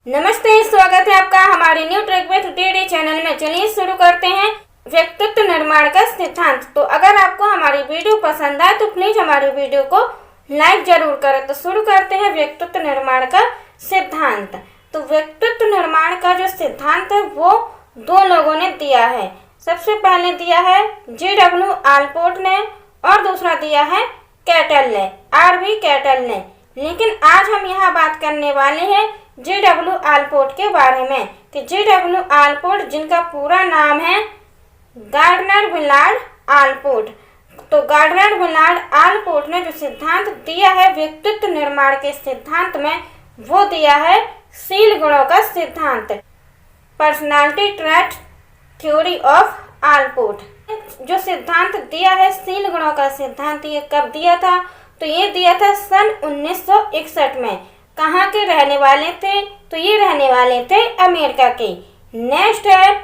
नमस्ते, स्वागत है आपका हमारे new trick with DD channel में। चलिए शुरू करते हैं व्यक्तित्व निर्माण का सिद्धांत। तो अगर आपको हमारी वीडियो पसंद आए तो प्लीज हमारी वीडियो को लाइक जरूर करें। तो शुरू करते हैं व्यक्तित्व निर्माण का सिद्धांत। तो व्यक्तित्व निर्माण का जो सिद्धांत है वो दो लोगों ने दिया है। सबसे पहले दिया है G.W. आलपोर्ट ने और दूसरा दिया है कैटल ने, R.V. कैटल ने। लेकिन आज हम यहाँ बात करने वाले हैं G.W. आलपोर्ट के बारे में कि G.W. आलपोर्ट, जिनका पूरा नाम है गार्डनर विलार्ड आलपोर्ट। तो गार्डनर विलार्ड आलपोर्ट ने जो सिद्धांत दिया है व्यक्तित्व निर्माण के सिद्धांत में, वो दिया है शील गुणों का सिद्धांत, personality trait theory of Allport. जो सिद्धांत दिया है शील गुणों का सिद्धांत, ये कब दिया था? तो ये दिया था सन 1961 में। कहाँ के रहने वाले थे? तो ये रहने वाले थे अमेरिका के। नेक्स्ट है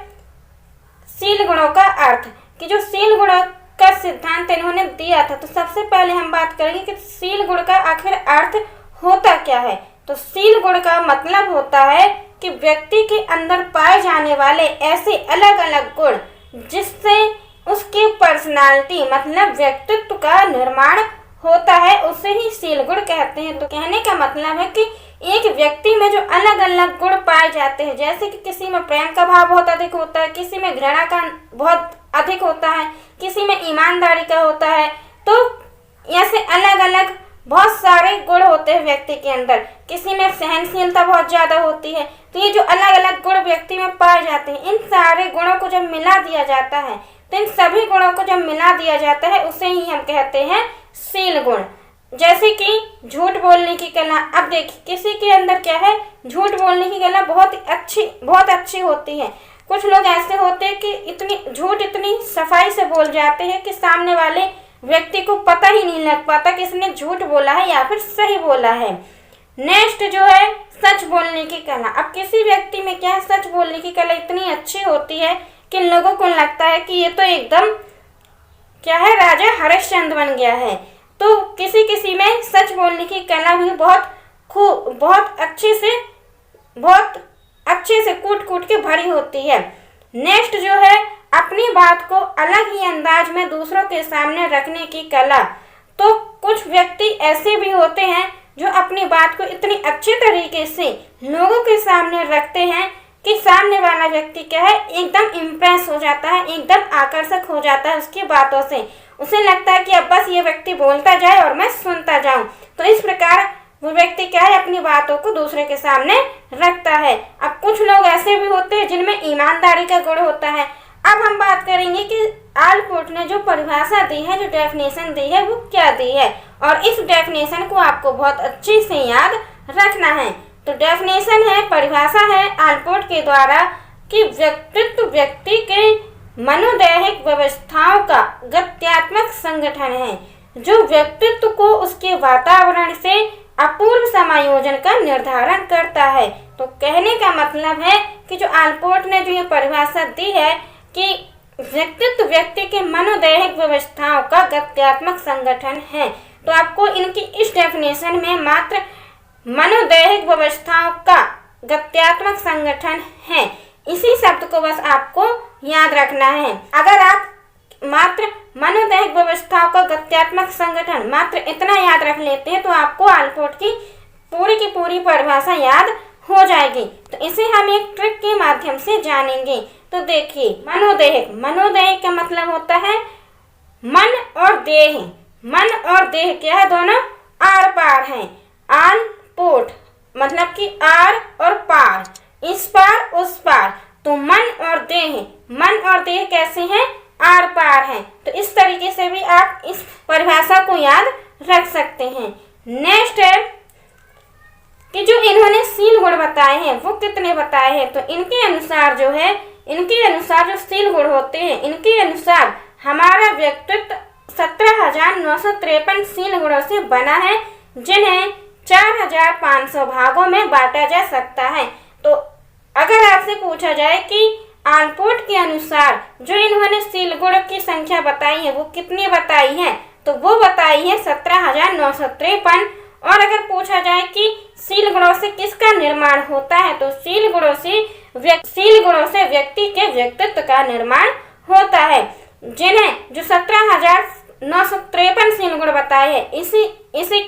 शील गुणों का अर्थ, कि जो शील गुणों का सिद्धांत इन्होंने दिया था। तो सबसे पहले हम बात करेंगे कि शील गुण का आखिर अर्थ होता क्या है। तो शील गुण का मतलब होता है कि व्यक्ति के अंदर पाए जाने वाले ऐसे अलग अलग गुण जिससे उसकी पर्सनालिटी मतलब व्यक्तित्व का निर्माण होता है, उसे ही शील गुण कहते हैं। तो कहने का मतलब है कि एक व्यक्ति में जो अलग अलग गुण पाए जाते हैं, जैसे कि किसी में प्रेम का भाव बहुत अधिक होता है, किसी में घृणा का बहुत अधिक होता है, किसी में ईमानदारी का होता है। तो ऐसे अलग अलग बहुत सारे गुण होते हैं व्यक्ति के अंदर। किसी में सहनशीलता बहुत ज्यादा होती है। तो ये जो अलग अलग गुण व्यक्ति में पाए जाते हैं, इन सारे गुणों को जब मिला दिया जाता है, तो इन सभी गुणों को जब मिला दिया जाता है उसे ही हम कहते हैं शील गुण। जैसे कि झूठ बोलने की कला। अब देखिए किसी के अंदर क्या है, झूठ बोलने की कला बहुत अच्छी होती है। कुछ लोग ऐसे होते हैं कि झूठ इतनी सफाई से बोल जाते हैं कि सामने वाले व्यक्ति को पता ही नहीं लग पाता कि इसने झूठ बोला है या फिर सही बोला है। नेक्स्ट जो है सच बोलने की कला। अब किसी व्यक्ति में क्या है, सच बोलने की कला इतनी अच्छी होती है कि लोगों को लगता है कि ये तो एकदम क्या है, राजा हरिश्चंद्र बन गया है। तो किसी किसी में सच बोलने की कला भी बहुत अच्छे से कूट कूट के भरी होती है। नेक्स्ट जो है अपनी बात को अलग ही अंदाज में दूसरों के सामने रखने की कला। तो कुछ व्यक्ति ऐसे भी होते हैं जो अपनी बात को इतनी अच्छे तरीके से लोगों के सामने रखते हैं कि सामने वाला व्यक्ति क्या है, एकदम इम्प्रेस हो जाता है, एकदम आकर्षक हो जाता है उसकी बातों से। उसे लगता है कि अब बस ये व्यक्ति बोलता जाए और मैं सुनता जाऊं। तो इस प्रकार वो व्यक्ति क्या है, अपनी बातों को दूसरे के सामने रखता है। अब कुछ लोग ऐसे भी होते हैं जिनमें ईमानदारी का गुण होता है। अब हम बात करेंगे कि आलपोर्ट ने जो परिभाषा दी है, जो डेफिनेशन दी है, वो क्या दी है, और इस डेफिनेशन को आपको बहुत अच्छे से याद रखना है। तो डेफिनेशन है, परिभाषा है आलपोर्ट के द्वारा कि व्यक्तित्व व्यक्ति के मनोदैहिक व्यवस्थाओं का गत्यात्मक संगठन है जो व्यक्तित्व को उसके वातावरण से अपूर्व समायोजन का निर्धारण करता है। तो कहने का मतलब है कि जो आलपोर्ट ने जो ये परिभाषा दी है कि व्यक्तित्व व्यक्ति के मनोदैहिक व्यवस्थाओं का गत्यात्मक संगठन है, तो आपको इनकी इस डेफिनेशन में मात्र मनोदैहिक व्यवस्थाओं का गत्यात्मक संगठन है, इसी शब्द को बस आपको याद रखना है। अगर आप मात्र मनोदैहिक व्यवस्थाओं का गत्यात्मक संगठन मात्र इतना याद रख लेते हैं तो आपको आलपोर्ट की पूरी परिभाषा याद हो जाएगी। तो इसे हम एक ट्रिक के माध्यम से जानेंगे। तो देखिए, मनोदैहिक का मतलब होता है मन और देह। मन और देह क्या है, दोनों आर पार हैं। आलपोर्ट मतलब कि आर और पार, इस पार उस पार। तो मन और देह कैसे हैं, आर पार हैं। तो इस तरीके से भी आप इस परिभाषा को याद रख सकते हैं। नेक्स्ट है कि जो इन्होंने शील गुण बताए हैं वो कितने बताए हैं। तो इनके अनुसार जो शील गुण होते हैं, इनके अनुसार हमारा व्यक्तित्व 17,953 शील गुणों से बना है, जिन्हें 4,500 भागों में बांटा जा सकता है। तो अगर आपसे पूछा जाए कि आलपोर्ट के अनुसार जो इन्होंने शील गुण की संख्या बताई है वो कितनी बताई है, तो वो बताई है 17,953, और अगर पूछा जाए कि शील गुणों से किसका निर्माण होता है, तो शील गुणों से व्यक्ति के व्यक्तित्व का निर्माण होता है, जिन्हें जो 17,953 शील गुण बताए हैं, इसी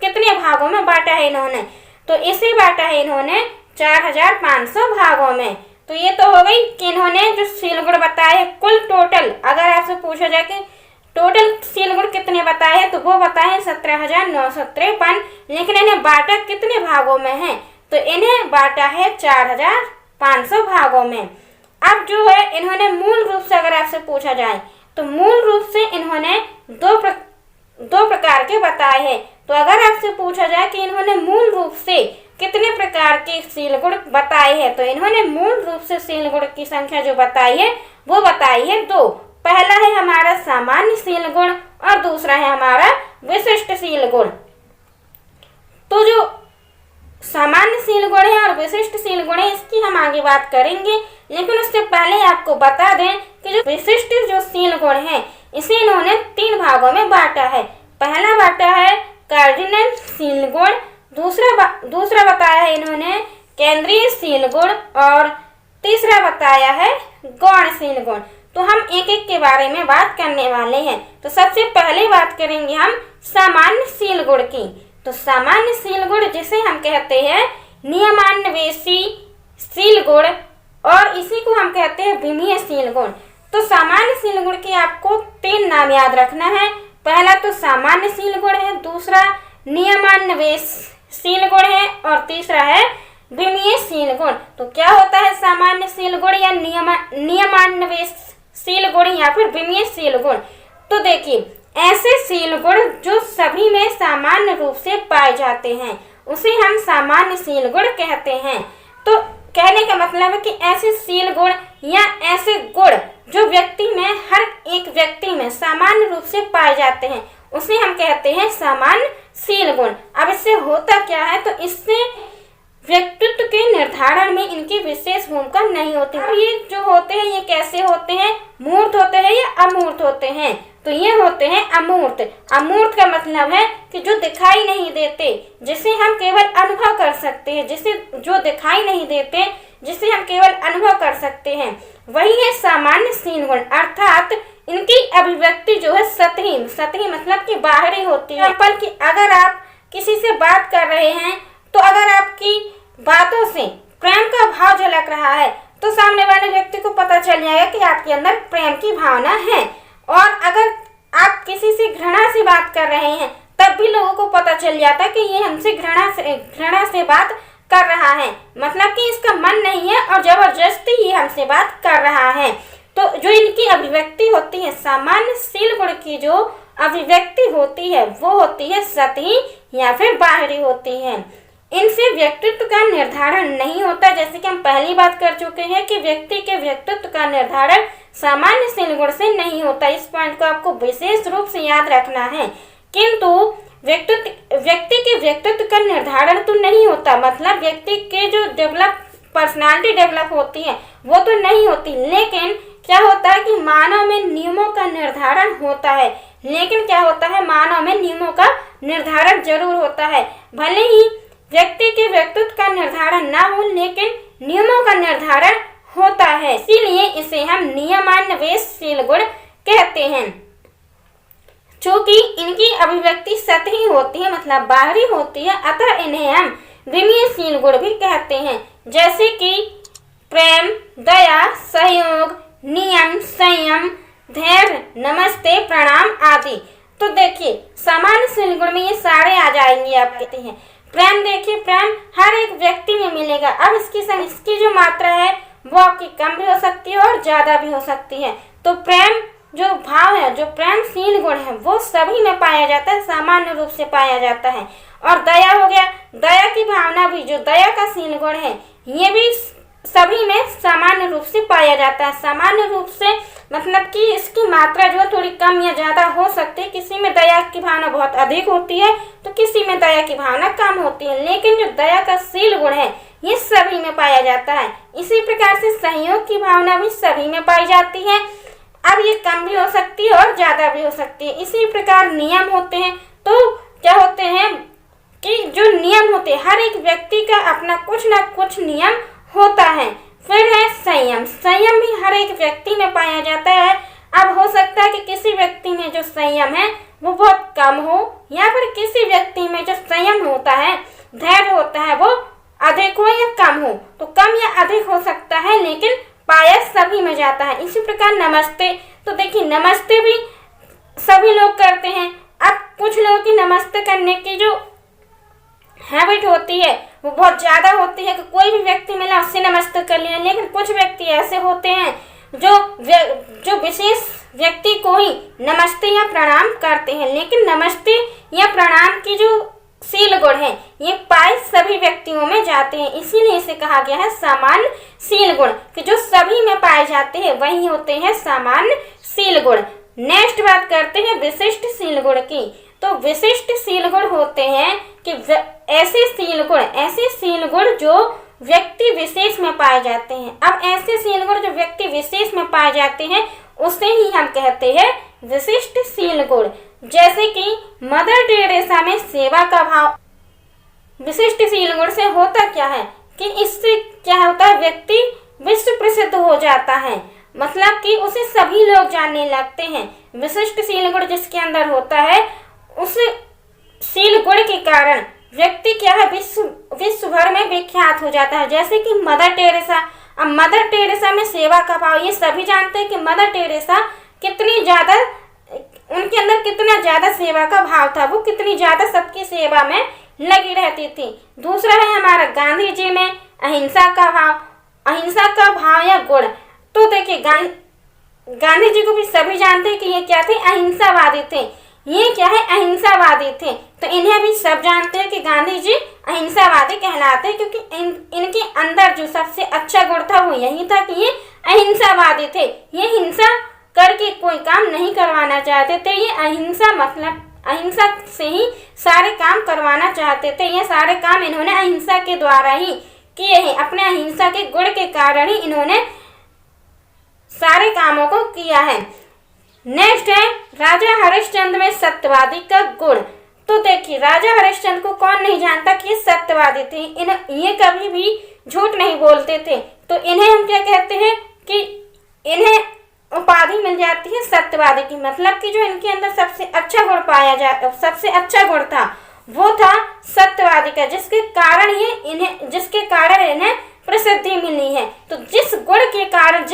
कितने भागों में बांटा है इन्होंने, तो इसे बांटा है इन्होंने 4,500 भागों में। तो ये तो हो गई कि इन्होंने जो शील गुण बताए हैं कुल टोटल, अगर आपसे पूछा जाए कि टोटल शील गुण कितने बताए हैं, तो वो बताए 17,953, लेकिन इन्हें बांटा कितने भागों में है, तो इन्हें बांटा है 4,500 भागों में। अब जो है इन्होंने मूल रूप से अगर आपसे पूछा जाए, तो मूल रूप से इन्होंने दो प्रकार के बताए हैं। तो अगर आपसे पूछा जाए कि इन्होंने मूल रूप से कितने प्रकार के शील गुण बताए हैं, तो इन्होंने मूल रूप से शील गुण की संख्या जो बताई है वो बताई है 2। पहला है हमारा सामान्य शील गुण और दूसरा है हमारा विशिष्ट शील गुण। तो जो सामान्य शील गुण है और विशिष्ट शील गुण है, इसकी हम आगे बात करेंगे, लेकिन उससे पहले आपको बता दें कि जो विशिष्ट जो शील गुण है इसे इन्होंने 3 भागों में बांटा है। पहला बांटा है कार्डिनल शील गुण, दूसरा बताया है इन्होंने केंद्रीय शील गुण और तीसरा बताया है गौण शील गुण। तो हम एक एक के बारे में बात करने वाले हैं। तो सबसे पहले बात करेंगे हम सामान्य शील गुण की। तो सामान्य शील गुण जिसे हम कहते हैं नियमान्वेषी शील गुण और इसी को हम कहते हैं विमीय शील गुण। तो सामान्य शील गुण के आपको 3 नाम याद रखना है। पहला तो सामान्य शील गुण है, दूसरा नियमान्वेष शील गुण है और तीसरा है विमीय शील गुण। तो क्या होता है सामान्य शील गुण या नियमान्वेष शील गुण या फिर विमीय शील गुण? तो देखिए, ऐसे शील गुण जो सभी में सामान्य रूप से पाए जाते हैं उसे हम सामान्य शील गुण कहते हैं। तो कहने का मतलब है कि ऐसे शील गुण या ऐसे गुण जो हर एक व्यक्ति में सामान्य रूप से पाए जाते हैं उसे हम कहते हैं सामान्य शील गुण। अब इससे होता क्या है, तो इससे व्यक्तित्व के निर्धारण में इनकी विशेष भूमिका नहीं होती। ये जो होते हैं ये कैसे होते हैं, मूर्त होते हैं या अमूर्त होते हैं? तो ये होते हैं अमूर्त। अमूर्त का मतलब है कि जो दिखाई नहीं देते, जिसे हम केवल अनुभव कर सकते हैं, जो दिखाई नहीं देते, जिसे हम केवल अनुभव कर सकते हैं, वही है सामान्य शील गुण। अर्थात इनकी अभिव्यक्ति जो है सतही मतलब कि बाहरी होती है। कि अगर आप किसी से बात कर रहे हैं तो अगर आपकी बातों से प्रेम का भाव झलक रहा है तो सामने वाले व्यक्ति को पता चल जाएगा कि आपके अंदर प्रेम की भावना है। और अगर आप किसी से घृणा से बात कर रहे हैं तब भी लोगों को पता चल जाता है कि ये हमसे घृणा से बात कर रहा है, मतलब कि इसका मन नहीं है और जबरदस्ती ये हमसे बात कर रहा है। तो जो इनकी अभिव्यक्ति होती है, सामान्य शील गुण की जो अभिव्यक्ति होती है वो होती है सतही या फिर बाहरी होती है। इनसे व्यक्तित्व का निर्धारण नहीं होता, जैसे कि हम पहली बात कर चुके हैं कि व्यक्ति के व्यक्तित्व का निर्धारण सामान्य शील गुण से नहीं होता। इस पॉइंट को आपको विशेष रूप से याद रखना है। किंतु व्यक्ति के व्यक्तित्व का निर्धारण तो नहीं होता, मतलब व्यक्ति के जो पर्सनालिटी डेवलप होती है वो तो नहीं होती, लेकिन क्या होता है कि मानव में नियमों का निर्धारण होता है। लेकिन क्या होता है, मानव में नियमों का निर्धारण जरूर होता है। भले ही व्यक्ति के व्यक्तित्व का निर्धारण ना हो, लेकिन नियमों का निर्धारण होता है, इसीलिए इसे हम नियमान्वेष शील गुण कहते हैं। चूंकि इनकी अभिव्यक्ति सतही होती है, मतलब बाहरी होती है, अतः इन्हें हम विमीय शील गुण भी कहते हैं, जैसे कि प्रेम, दया, सहयोग, नियम, संयम, धैर्य, नमस्ते, प्रणाम आदि। तो देखिए, सामान्य शील गुण में ये सारे आ जाएंगे। आप कहते हैं प्रेम, देखिए प्रेम हर एक व्यक्ति में मिलेगा। अब इसकी जो मात्रा है वो आपकी कम भी हो सकती है और ज्यादा भी हो सकती है। तो प्रेम जो भाव है, जो प्रेम शील गुण है, वो सभी में पाया जाता है, सामान्य रूप से पाया जाता है। और दया हो गया, दया की भावना भी, जो दया का शील गुण है, ये भी सभी में सामान्य रूप से पाया जाता है। सामान्य रूप से मतलब कि इसकी मात्रा जो है थोड़ी कम या ज्यादा हो सकती है। किसी में दया की भावना बहुत अधिक होती है तो किसी में दया की भावना कम होती है, लेकिन जो दया का शील गुण है ये सभी में पाया जाता है। इसी प्रकार से सहयोग की भावना भी सभी में पाई जाती है। अब ये कम भी हो सकती है और ज्यादा भी हो सकती है। इसी प्रकार नियम होते हैं, तो क्या होते हैं, कि जो नियम होते हैं, हर एक व्यक्ति का अपना कुछ ना कुछ नियम होता है। फिर है संयम। संयम भी हर एक व्यक्ति में पाया जाता है। अब हो सकता है कि किसी व्यक्ति में जो संयम है वो बहुत कम हो, या फिर किसी व्यक्ति में जो संयम होता है, धैर्य होता है, वो अधिक हो या कम हो। तो कम या अधिक हो सकता है, लेकिन पाया सभी में जाता है। इसी प्रकार नमस्ते, तो देखिए नमस्ते भी सभी लोग करते हैं। अब कुछ लोगों की नमस्ते करने की जो हैबिट होती है वो बहुत ज्यादा होती है कि कोई भी व्यक्ति मिला उससे नमस्ते कर लिया, लेकिन कुछ व्यक्ति ऐसे होते हैं जो विशेष व्यक्ति को ही नमस्ते या प्रणाम करते हैं। लेकिन नमस्ते या प्रणाम की जो शील गुण है ये पाए सभी व्यक्तियों में जाते हैं, इसीलिए इसे कहा गया है सामान्य शील गुण, कि जो सभी में पाए जाते हैं वही होते हैं सामान्य शील गुण। नेक्स्ट बात करते हैं विशिष्ट शील गुण की। तो विशिष्ट शील गुण होते हैं कि ऐसे शील गुण जो व्यक्ति विशेष में पाए जाते हैं। अब ऐसे शील गुण जो व्यक्ति विशेष में पाए जाते हैं उसे ही हम कहते हैं विशिष्ट शील गुण। जैसे कि मदर टेरेसा में सेवा का भाव। विशिष्ट शील गुण से होता क्या है कि इससे क्या होता है, व्यक्ति विश्व प्रसिद्ध हो जाता है, मतलब कि उसे सभी लोग जानने लगते हैं। विशिष्ट शील गुण जिसके अंदर होता है उस शील गुण के कारण व्यक्ति क्या है, विश्व भर में विख्यात हो जाता है। जैसे कि मदर टेरेसा। अब मदर टेरेसा में सेवा का भाव, ये सभी जानते हैं कि मदर टेरेसा कितनी ज्यादा, उनके अंदर कितना ज्यादा सेवा का भाव था, वो कितनी ज्यादा सबकी सेवा में लगी रहती थी। दूसरा है हमारा गांधी जी में अहिंसा का भाव। अहिंसा का भाव या गुण, तो देखिए गांधी जी को भी सभी जानते हैं कि ये क्या थे, अहिंसावादी थे। ये क्या है, अहिंसावादी थे। तो इन्हें भी सब जानते हैं कि गांधी जी अहिंसावादी कहलाते हैं, क्योंकि इनके अंदर जो सबसे अच्छा गुण था वो यही था कि ये अहिंसावादी थे। ये हिंसा करके कोई काम नहीं करवाना चाहते थे, ये अहिंसा मतलब अहिंसा से ही सारे काम करवाना चाहते थे। ये सारे काम इन्होंने अहिंसा के द्वारा ही किए हैं। अपने अहिंसा के गुण के कारण ही इन्होंने सारे कामों को किया है। नेक्स्ट है राजा हरिश्चंद्र में सत्यवादी का गुण। तो देखिए राजा हरिश्चंद्र को कौन नहीं जानता कि ये सत्यवादी थे। ये कभी भी झूठ नहीं बोलते थे। तो इन्हें हम क्या कहते हैं कि इन्हें उपाधि मिल जाती है सत्यवादी की, मतलब कि जो इनके अंदर सबसे अच्छा गुण पाया जाता, सबसे अच्छा गुण था वो था सत्यवादी का, जिसके कारण इन्हें प्रसिद्धि मिली है। तो जिस गुण के कारण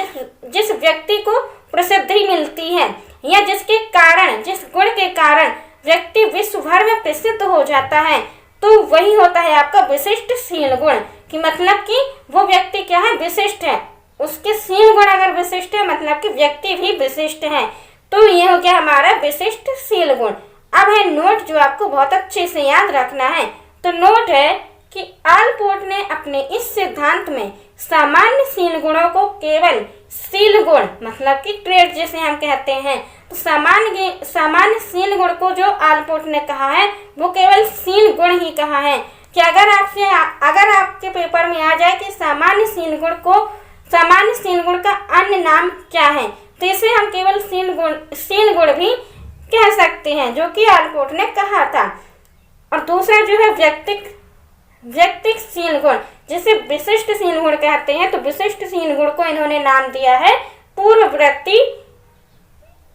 जिस व्यक्ति को प्रसिद्धि मिलती है, या जिस गुण के कारण व्यक्ति विश्व भर में प्रसिद्ध हो जाता है, तो वही होता है आपका विशिष्ट शील गुण। कि मतलब कि वो व्यक्ति क्या है, विशिष्ट है। उसके शील गुण अगर विशिष्ट है मतलब कि व्यक्ति भी विशिष्ट है। तो ये हो गया हमारा विशिष्ट शील गुण। अब है नोट, जो आपको बहुत अच्छे से याद रखना है। तो नोट है कि आलपोर्ट ने अपने इस सिद्धांत में सामान्य शील गुणों को केवल शील गुण, मतलब कि ट्रेड जिसे हम कहते हैं, तो सामान्य शील गुण को जो आलपोर्ट ने कहा है वो केवल शील गुण ही कहा है। कि अगर आपके पेपर में आ जाए कि सामान्य शील गुण का अन्य नाम क्या है, तो इसे हम केवल शील गुण भी कह सकते हैं, जो कि आलपोर्ट ने कहा था। और दूसरा जो है व्यक्तिक शील गुण, जिसे विशिष्ट शील गुण कहते हैं। तो विशिष्ट शील गुण को इन्होंने नाम दिया है पूर्ववर्ती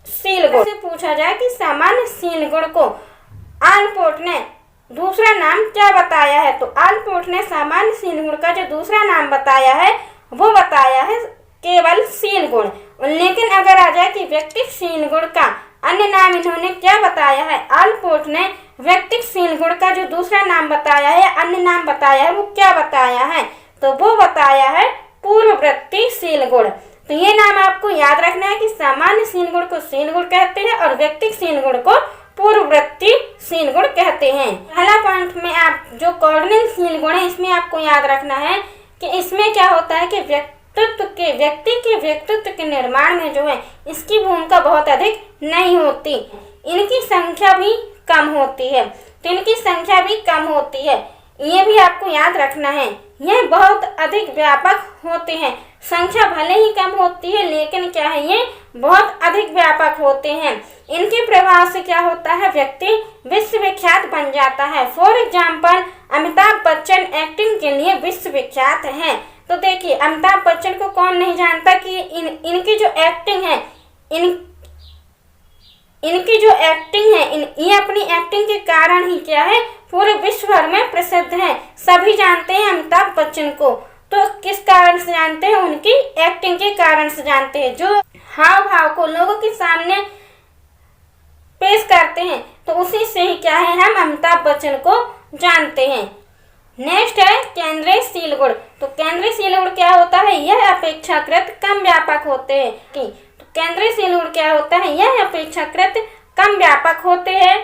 शील गुण। से पूछा जाए कि सामान्य शील गुण को आलपोर्ट ने दूसरा नाम क्या बताया है, तो आलपोर्ट ने सामान्य शील गुण का जो दूसरा नाम बताया है वो बताया है केवल शील गुण। लेकिन अगर आ जाए कि व्यक्तिक शील गुण का अन्य नाम इन्होंने क्या बताया है, आलपोर्ट ने व्यक्तिक शील गुण का जो दूसरा नाम बताया है, अन्य नाम बताया है, वो क्या बताया है, तो वो बताया है पूर्ववर्ती शील गुण। तो ये नाम आपको याद रखना है कि सामान्य शील गुण को शील गुण कहते हैं और व्यक्तिक शील गुण को पूर्ववर्ती शील गुण कहते हैं। पहला पॉइंट में आप जो कॉर्डिनल शील गुण है इसमें आपको याद रखना है कि इसमें क्या होता है कि व्यक्ति के व्यक्तित्व के निर्माण में जो है इसकी भूमिका बहुत अधिक नहीं होती, इनकी संख्या भी कम होती है। ये भी आपको याद रखना है। यह बहुत अधिक व्यापक होते हैं। संख्या भले ही कम होती है लेकिन क्या है, ये बहुत अधिक व्यापक होते हैं। इनके प्रभाव से क्या होता है, व्यक्ति विश्वविख्यात बन जाता है। For example Amitabh Bachchan acting के लिए विश्वविख्यात हैं। तो देखिए अमिताभ बच्चन को कौन नहीं जानता कि इनकी जो एक्टिंग है, इनकी जो एक्टिंग है, ये अपनी एक्टिंग के कारण ही क्या है, पूरे विश्व भर में प्रसिद्ध हैं। सभी जानते हैं अमिताभ बच्चन को। तो किस कारण से जानते हैं, उनकी एक्टिंग के कारण से जानते हैं। जो हाव भाव को लोगों के सामने पेश करते हैं तो उसी से ही क्या है, हम अमिताभ बच्चन को जानते हैं। नेक्स्ट है केंद्रीयशील गुण। तो केंद्रीयशील गुण क्या होता है, यह अपेक्षाकृत कम व्यापक होते हैं। तो केंद्रीयशील गुण क्या होता है, यह अपेक्षाकृत कम व्यापक होते हैं।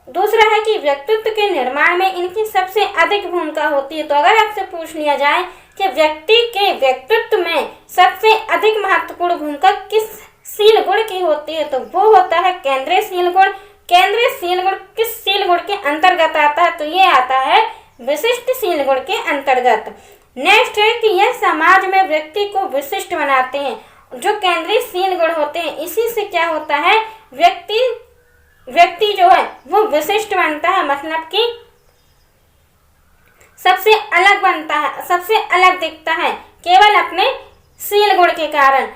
दूसरा है कि व्यक्तित्व के निर्माण में इनकी सबसे अधिक भूमिका होती है। तो अगर आपसे पूछ लिया जाए कि व्यक्ति के व्यक्तित्व में सबसे अधिक महत्वपूर्ण भूमिका किस शील गुण की होती है, तो वो होता है केंद्रीयशील गुण। केंद्रीयशील गुण किस शील गुण के अंतर्गत आता है, तो ये आता है विशिष्टशील गुण के अंतर्गत। नेक्स्ट है कि यह समाज में व्यक्ति को विशिष्ट बनाते हैं। जो केंद्रीयशील गुण होते हैं, इसी से क्या होता है, व्यक्ति जो है वो विशिष्ट बनता है, मतलब कि सबसे अलग बनता है, सबसे अलग दिखता है केवल अपने शील गुण के कारण।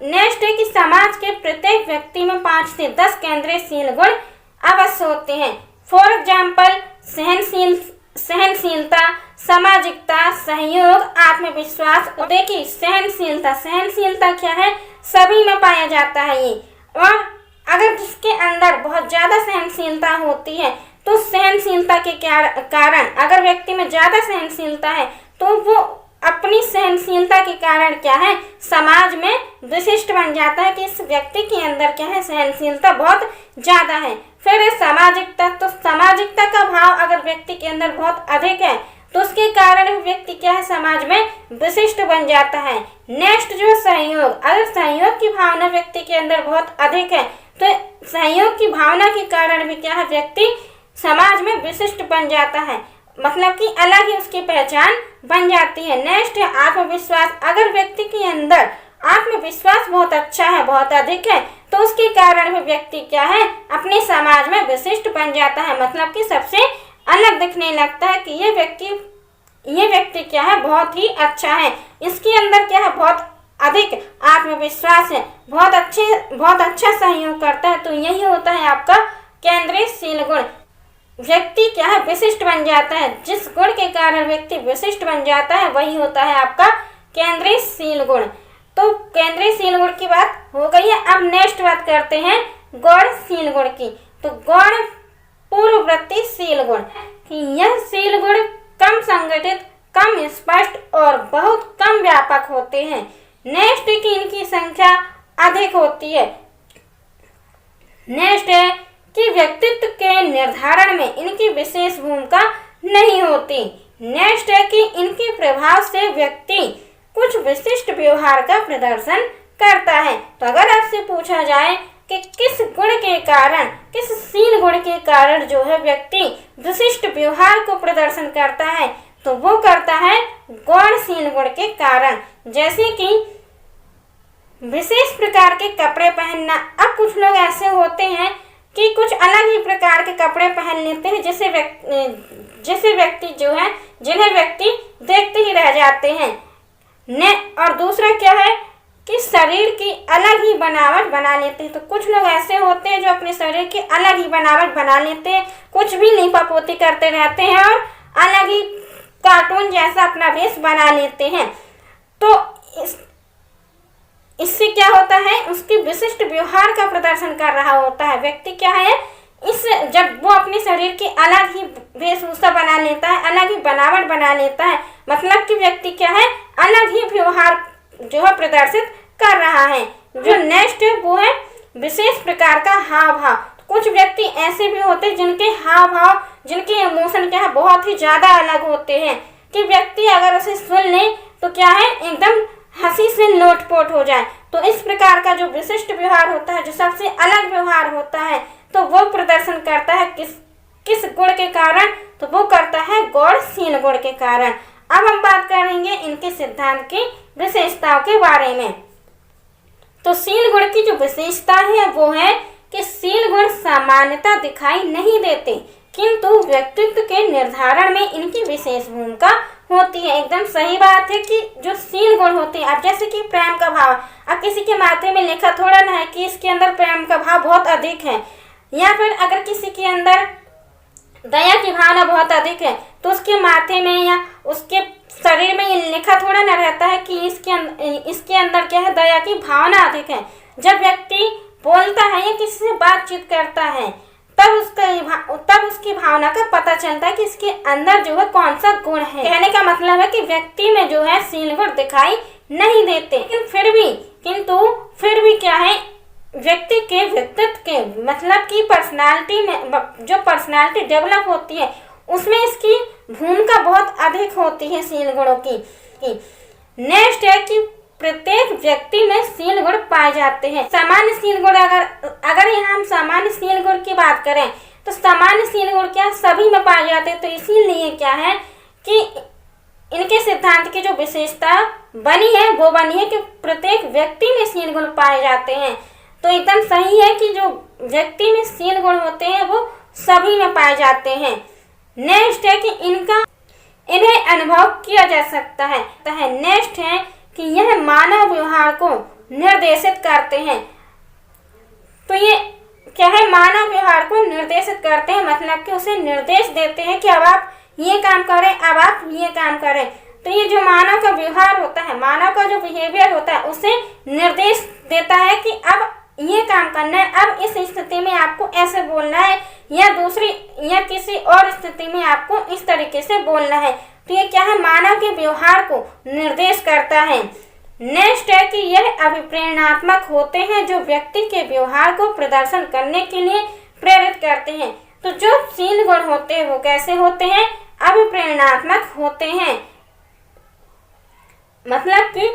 नेक्स्ट है कि समाज के प्रत्येक व्यक्ति में 5 से 10 केंद्रीयशील गुण अवश्य होते हैं। फॉर एग्जाम्पल सहनशीलता, सामाजिकता, सहयोग, आत्मविश्वास। तो देखिए सहनशीलता क्या है, सभी में पाया जाता है ये। और अगर जिसके अंदर बहुत ज्यादा सहनशीलता होती है तो सहनशीलता के कारण अगर व्यक्ति में ज्यादा सहनशीलता है तो वो अपनी सहनशीलता के कारण क्या है, समाज में विशिष्ट बन जाता है कि इस व्यक्ति के अंदर क्या है, सहनशीलता बहुत ज्यादा है। फिर है सामाजिकता। तो सामाजिकता का भाव अगर व्यक्ति के अंदर बहुत अधिक है तो उसके कारण व्यक्ति क्या है, समाज में विशिष्ट बन जाता है। नेक्स्ट जो सहयोग, अगर सहयोग की भावना व्यक्ति के अंदर बहुत अधिक है तो सहयोग की भावना के कारण भी क्या है, व्यक्ति समाज में विशिष्ट बन जाता है, मतलब कि अलग ही उसकी पहचान बन जाती है। नेक्स्ट है आत्मविश्वास। अगर व्यक्ति के अंदर आत्मविश्वास बहुत अच्छा है, बहुत अधिक है, तो उसके कारण भी व्यक्ति क्या है, अपने समाज में विशिष्ट बन जाता है, मतलब कि सबसे अलग दिखने लगता है कि ये व्यक्ति क्या है, बहुत ही अच्छा है, इसके अंदर क्या है, बहुत अधिक आत्मविश्वास है, बहुत अच्छा सहयोग करता है। तो यही होता है आपका केंद्रीयशील गुण। व्यक्ति क्या है, विशिष्ट बन जाता है। जिस गुण के कारण व्यक्ति विशिष्ट बन जाता है वही होता है आपका केंद्रीयशील गुण। तो केंद्रीयशील गुण की बात हो गई है। अब नेक्स्ट बात करते हैं गौणशील गुण की। तो गौण पूर्ववृत्तिशील गुण, यह शील गुण कम संगठित, कम स्पष्ट और बहुत कम व्यापक होते हैं। नेक्स्ट है कि इनकी संख्या अधिक होती है। नेक्स्ट है कि व्यक्तित्व के निर्धारण में इनकी विशेष भूमिका नहीं होती। नेक्स्ट है कि इनके प्रभाव से व्यक्ति कुछ विशिष्ट व्यवहार का प्रदर्शन करता है। तो अगर आपसे पूछा जाए कि किस गुण के कारण, किस शील गुण के कारण जो है व्यक्ति विशिष्ट व्यवहार को प्रदर्शन करता है, तो वो करता है गौणशील गुण के कारण। जैसे कि विशेष प्रकार के कपड़े पहनना। अब कुछ लोग ऐसे होते हैं कि कुछ अलग ही प्रकार के कपड़े पहन लेते हैं जिसे व्यक्ति जो है, जिन्हें व्यक्ति देखते ही रह जाते हैं। और दूसरा क्या है कि शरीर की अलग ही बनावट बना लेते हैं। तो कुछ लोग ऐसे होते हैं जो अपने शरीर की अलग ही बनावट बना लेते हैं, कुछ भी लीपापोती करते रहते हैं और अलग ही कार्टून जैसा अपना भेष बना लेते हैं। तो इससे क्या होता है, उसकी विशिष्ट व्यवहार का प्रदर्शन कर रहा होता है। व्यक्ति क्या है, जब वो अपने शरीर की अलग ही वेशभूषा बना लेता है, अलग ही बनावट बना लेता है, मतलब कि व्यक्ति क्या है, अलग ही व्यवहार जो है प्रदर्शित कर रहा है। जो नेक्स्ट है वो है विशेष प्रकार का हाव भाव। कुछ व्यक्ति ऐसे भी होते हैं जिनके हाव भाव, जिनके इमोशन क्या है, बहुत ही ज्यादा अलग होते हैं कि व्यक्ति अगर उसे सुन ले तो क्या है, एकदम हंसी से लोटपोट हो जाए। तो इस प्रकार का जो विशिष्ट व्यवहार होता है, जो सबसे अलग व्यवहार होता है, तो वो प्रदर्शन करता है किस गुण के कारण, तो वो करता है गौड़शील गुण के कारण। अब हम बात करेंगे इनके सिद्धांत की विशेषताओं के बारे में। तो शील गुण की जो विशेषता है वो है कि शील गुण सामान्यता दिखाई नहीं देते, किंतु व्यक्तित्व के निर्धारण में इनकी विशेष भूमिका होती है। एकदम सही बात है कि जो शील गुण होते हैं, अब जैसे कि प्रेम का भाव, अब किसी के माथे में लिखा थोड़ा ना है कि इसके अंदर प्रेम का भाव बहुत अधिक है, या फिर अगर किसी के अंदर दया की भावना बहुत अधिक है तो उसके माथे में या उसके शरीर में ये लिखा थोड़ा ना रहता है कि इसके अंदर क्या है, दया की भावना अधिक है। जब व्यक्ति बोलता है या किसी से बातचीत करता है तब उसकी भावना का पता चलता है कि इसके अंदर जो है कौन सा गुण है। कहने का मतलब है कि व्यक्ति में जो है शील गुण दिखाई नहीं देते, लेकिन फिर भी क्या है, व्यक्ति के व्यक्तित्व के मतलब की पर्सनालिटी में जो पर्सनालिटी डेवलप होती है उसमें इसकी भूमिका बहुत अधिक होती है शील गुणों की। नेक्स्ट है कि प्रत्येक व्यक्ति में शील गुण पाए जाते हैं। सामान्य शील गुण, अगर यहाँ हम सामान्य शील गुण की बात करें तो सामान्य शील गुण क्या सभी में पाए जाते हैं। तो इसीलिए क्या है कि इनके सिद्धांत की जो विशेषता बनी है कि प्रत्येक व्यक्ति में शील गुण पाए जाते हैं। तो एकदम सही है कि जो व्यक्ति में शील गुण होते हैं वो सभी में पाए जाते हैं। नेक्स्ट है कि इन्हें अनुभव किया जा सकता है। नेक्स्ट है कि यह मानव व्यवहार को निर्देशित करते हैं। तो ये क्या है, मानव व्यवहार को निर्देशित करते हैं, मतलब कि उसे निर्देश देते हैं कि अब आप ये काम करें, अब आप ये काम करें। तो ये जो मानव का व्यवहार होता है, मानव का जो बिहेवियर होता है उसे निर्देश देता है कि अब ये काम करना है, अब इस स्थिति में आपको ऐसे बोलना है या किसी और स्थिति में आपको इस तरीके से बोलना है। तो ये क्या है, मानव के व्यवहार को निर्देश करता है। नेक्स्ट है कि यह अभिप्रेरणात्मक होते हैं, जो व्यक्ति के व्यवहार को प्रदर्शन करने के लिए प्रेरित करते हैं। तो जो शील गुण होते हैं वो कैसे होते हैं, अभिप्रेरणात्मक होते हैं, मतलब कि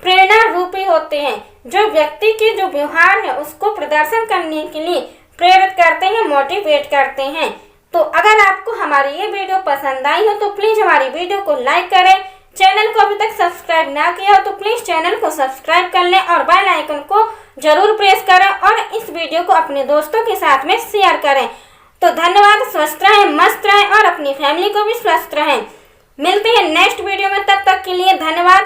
प्रेरणा रूपी होते हैं, जो व्यक्ति के जो व्यवहार है उसको प्रदर्शन करने के लिए प्रेरित करते हैं, मोटिवेट करते हैं। तो अगर आपको हमारी ये वीडियो पसंद आई हो तो प्लीज हमारी वीडियो को लाइक करें। चैनल को अभी तक सब्सक्राइब ना किया हो तो प्लीज चैनल को सब्सक्राइब कर लें और बेल आइकन को जरूर प्रेस करें और इस वीडियो को अपने दोस्तों के साथ में शेयर करें। तो धन्यवाद, स्वस्थ रहें, मस्त रहें और अपनी फैमिली को भी स्वस्थ रहें। मिलते हैं नेक्स्ट वीडियो में, तब तक के लिए धन्यवाद।